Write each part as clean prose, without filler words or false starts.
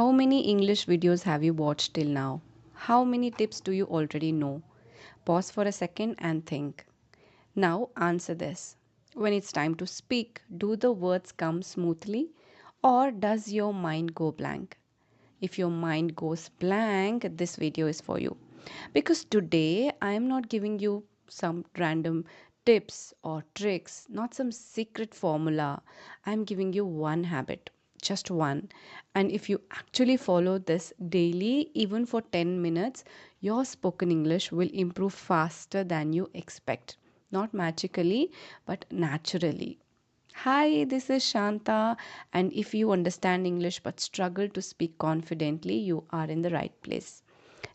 How many English videos have you watched till now? How many tips do you already know? Pause for a second and think. Now answer this. When it's time to speak, do the words come smoothly or does your mind go blank? If your mind goes blank, this video is for you. Because today I am not giving you some random tips or tricks, not some secret formula. I am giving you one habit, just one. And if you actually follow this daily, even for 10 minutes, your spoken English will improve faster than you expect. Not magically, but naturally. Hi, this is Shantha, and if you understand English but struggle to speak confidently, you are in the right place.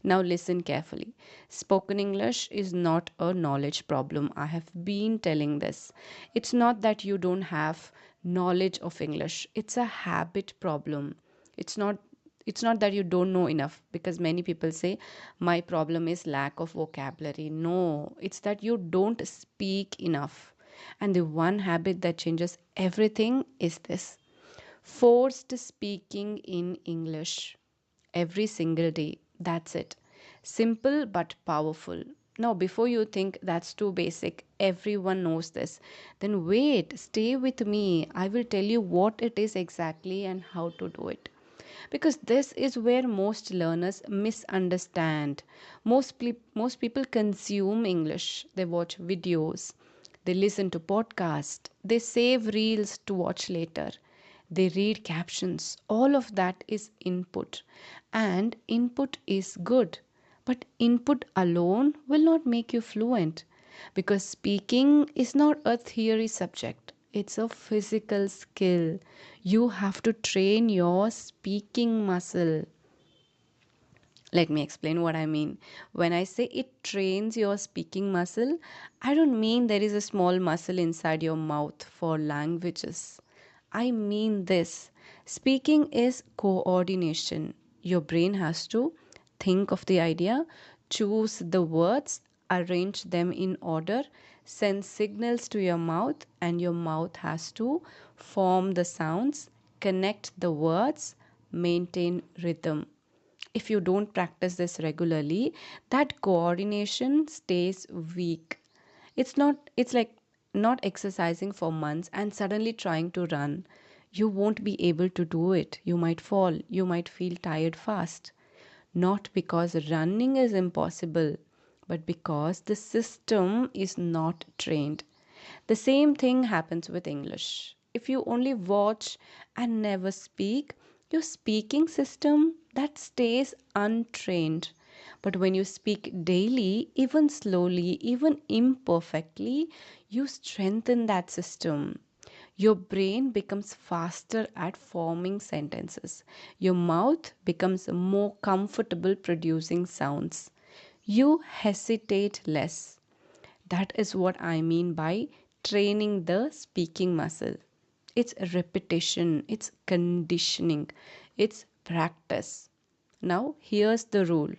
Now, listen carefully. Spoken English is not a knowledge problem. I have been telling this. It's not that you don't have knowledge of English, it's a habit problem. It's not it's not that you don't know enough, because many people say my problem is lack of vocabulary. No, it's that you don't speak enough. And the one habit that changes everything is this: forced speaking in English every single day. That's it. Simple but powerful. Now, before you think that's too basic, everyone knows this, then wait, stay with me. I will tell you what it is exactly and how to do it. Because this is where most learners misunderstand. Most people consume English. They watch videos, they listen to podcasts, they save reels to watch later, they read captions. All of that is input, and input is good. But input alone will not make you fluent, because speaking is not a theory subject, it's a physical skill. You have to train your speaking muscle. Let me explain what I mean. When I say it trains your speaking muscle, I don't mean there is a small muscle inside your mouth for languages. I mean this: speaking is coordination. Your brain has to think of the idea, choose the words, arrange them in order, send signals to your mouth, and your mouth has to form the sounds, connect the words, maintain rhythm. If you don't practice this regularly, that coordination stays weak. It's like not exercising for months and suddenly trying to run. You won't be able to do it. You might fall, you might feel tired fast. Not because running is impossible, but because the system is not trained. The same thing happens with English. If you only watch and never speak, your speaking system that stays untrained. But when you speak daily, even slowly, even imperfectly, you strengthen that system. Your brain becomes faster at forming sentences. Your mouth becomes more comfortable producing sounds. You hesitate less. That is what I mean by training the speaking muscle. It's repetition, it's conditioning, it's practice. Now, here's the rule: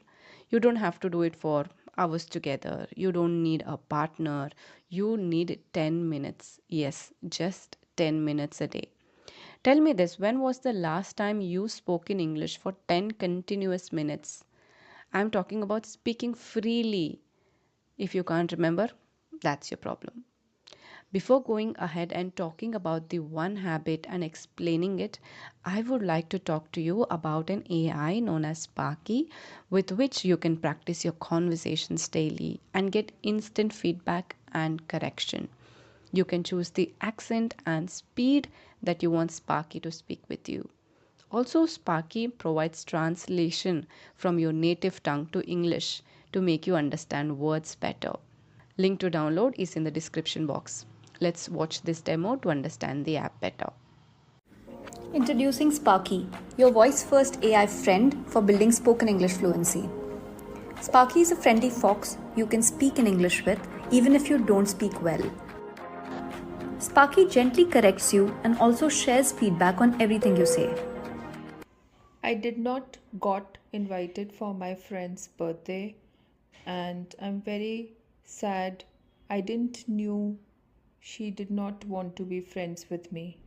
you don't have to do it for hours together, you don't need a partner, you need 10 minutes. Yes, just 10 minutes a day. Tell me this: when was the last time you spoke in English for 10 continuous minutes? I'm talking about speaking freely. If you can't remember, that's your problem. Before going ahead and talking about the one habit and explaining it, I would like to talk to you about an AI known as Sparky, with which you can practice your conversations daily and get instant feedback and correction. You can choose the accent and speed that you want Sparky to speak with you. Also, Sparky provides translation from your native tongue to English to make you understand words better. Link to download is in the description box. Let's watch this demo to understand the app better. Introducing Sparky, your voice first AI friend for building spoken English fluency. Sparky is a friendly fox you can speak in English with even if you don't speak well. Sparky gently corrects you and also shares feedback on everything you say. I did not got invited for my friend's birthday and I'm very sad. I didn't knew she did not want to be friends with me.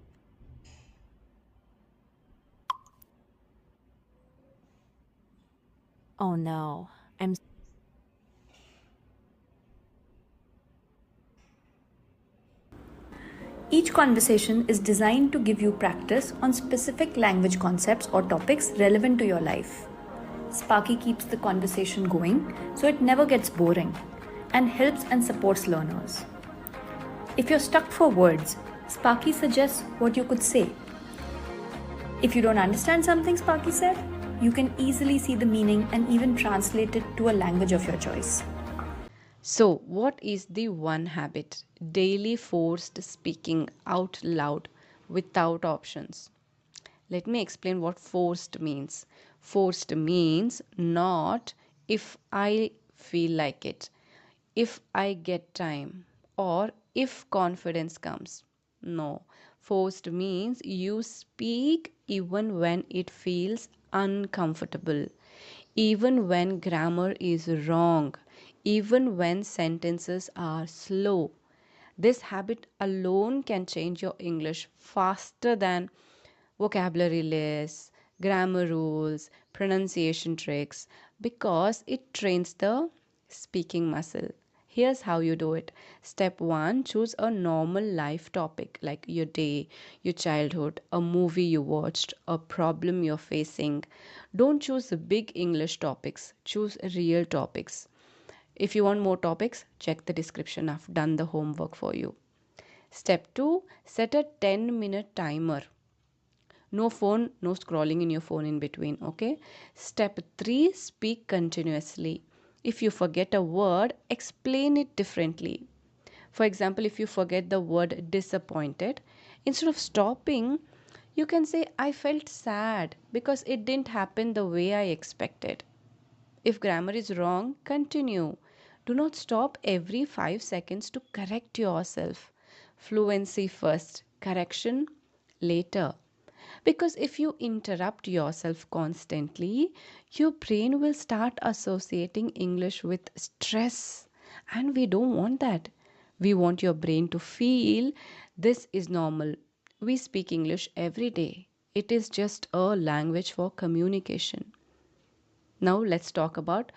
Oh no, I'm Each conversation is designed to give you practice on specific language concepts or topics relevant to your life. Sparky keeps the conversation going so it never gets boring and helps and supports learners. If you're stuck for words, Sparky suggests what you could say. If you don't understand something Sparky said, you can easily see the meaning and even translate it to a language of your choice. So, what is the one habit? Daily forced speaking out loud without options. Let me explain what forced means. Forced means not if I feel like it, if I get time, or if confidence comes. No, forced means you speak even when it feels uncomfortable, even when grammar is wrong, even when sentences are slow. This habit alone can change your English faster than vocabulary lists, grammar rules, pronunciation tricks because it trains the speaking muscle. Here's how you do it. Step 1, choose a normal life topic like your day, your childhood, a movie you watched, a problem you're facing. Don't choose big English topics, choose real topics. If you want more topics, check the description. I've done the homework for you. Step 2, set a 10-minute timer. No phone, no scrolling in your phone in between, okay? Step 3, speak continuously. If you forget a word, explain it differently. For example, if you forget the word disappointed, instead of stopping, you can say, I felt sad because it didn't happen the way I expected. If grammar is wrong, continue. Do not stop every 5 seconds to correct yourself. Fluency first, correction later. Because if you interrupt yourself constantly, your brain will start associating English with stress. And we don't want that. We want your brain to feel this is normal. We speak English every day. It is just a language for communication. Now let's talk about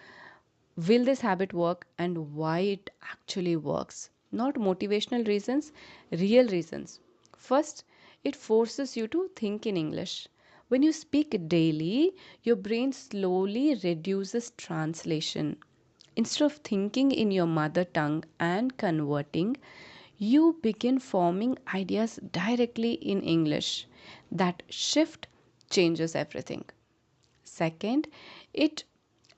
will this habit work and why it actually works. Not motivational reasons, real reasons. First, it forces you to think in English. When you speak daily, your brain slowly reduces translation. Instead of thinking in your mother tongue and converting, you begin forming ideas directly in English. That shift changes everything. Second, it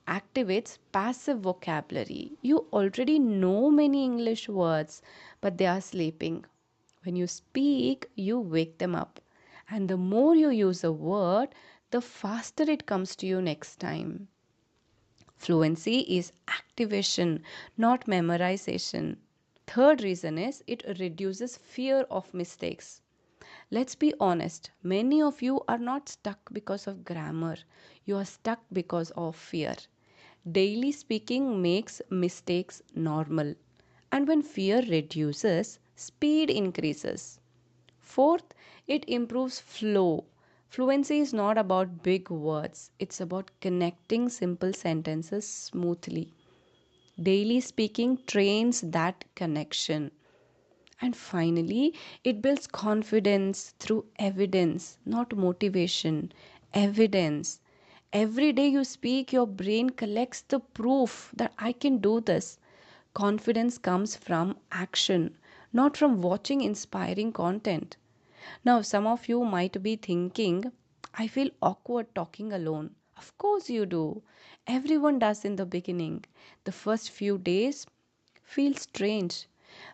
activates passive vocabulary. You already know many English words, but they are sleeping. When you speak, you wake them up. And the more you use a word, the faster it comes to you next time. Fluency is activation, not memorization. Third reason is it reduces fear of mistakes. Let's be honest, many of you are not stuck because of grammar, you are stuck because of fear. Daily speaking makes mistakes normal, and when fear reduces, speed increases. Fourth, it improves flow. Fluency is not about big words, it's about connecting simple sentences smoothly. Daily speaking trains that connection. And finally, it builds confidence through evidence, not motivation. Evidence. Every day you speak, your brain collects the proof that I can do this. Confidence comes from action, not from watching inspiring content. Now, some of you might be thinking, I feel awkward talking alone. Of course, you do. Everyone does in the beginning. The first few days feel strange.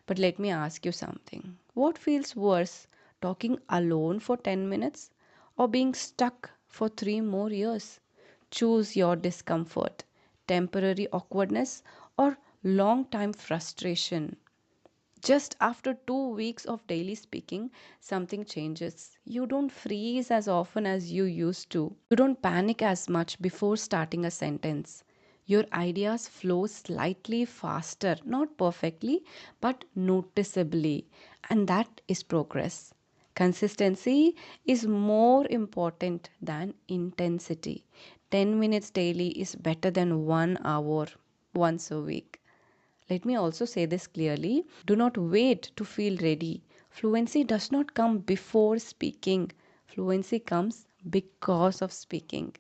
But let me ask you something. What feels worse, talking alone for 10 minutes or being stuck for 3 more years? Choose your discomfort, temporary awkwardness, or long time frustration. Just after 2 weeks of daily speaking, something changes. You don't freeze as often as you used to. You don't panic as much before starting a sentence. Your ideas flow slightly faster, not perfectly, but noticeably. And that is progress. Consistency is more important than intensity. 10 minutes daily is better than 1 hour once a week. Let me also say this clearly. Do not wait to feel ready. Fluency does not come before speaking, fluency comes because of speaking.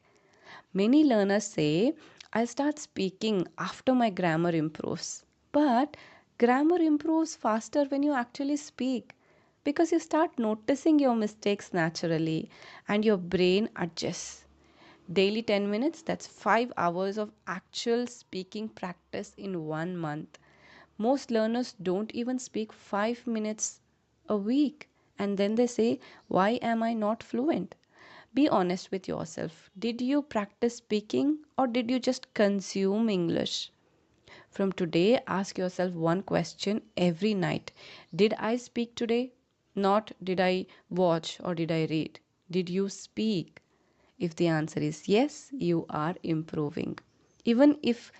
Many learners say, I'll start speaking after my grammar improves. But grammar improves faster when you actually speak because you start noticing your mistakes naturally and your brain adjusts. Daily 10 minutes, that's 5 hours of actual speaking practice in 1 month. Most learners don't even speak 5 minutes a week and then they say, why am I not fluent? Be honest with yourself. Did you practice speaking or did you just consume English? From today, ask yourself one question every night. Did I speak today? Not did I watch or did I read? Did you speak? If the answer is yes, you are improving. Even if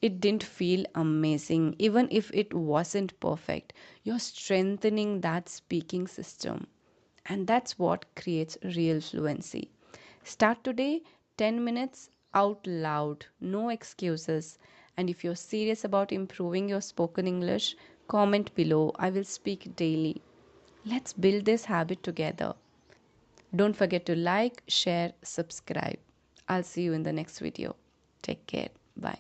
it didn't feel amazing, even if it wasn't perfect, you're strengthening that speaking system. And that's what creates real fluency. Start today, 10 minutes out loud, no excuses. And if you're serious about improving your spoken English, comment below. I will speak daily. Let's build this habit together. Don't forget to like, share, subscribe. I'll see you in the next video. Take care. Bye.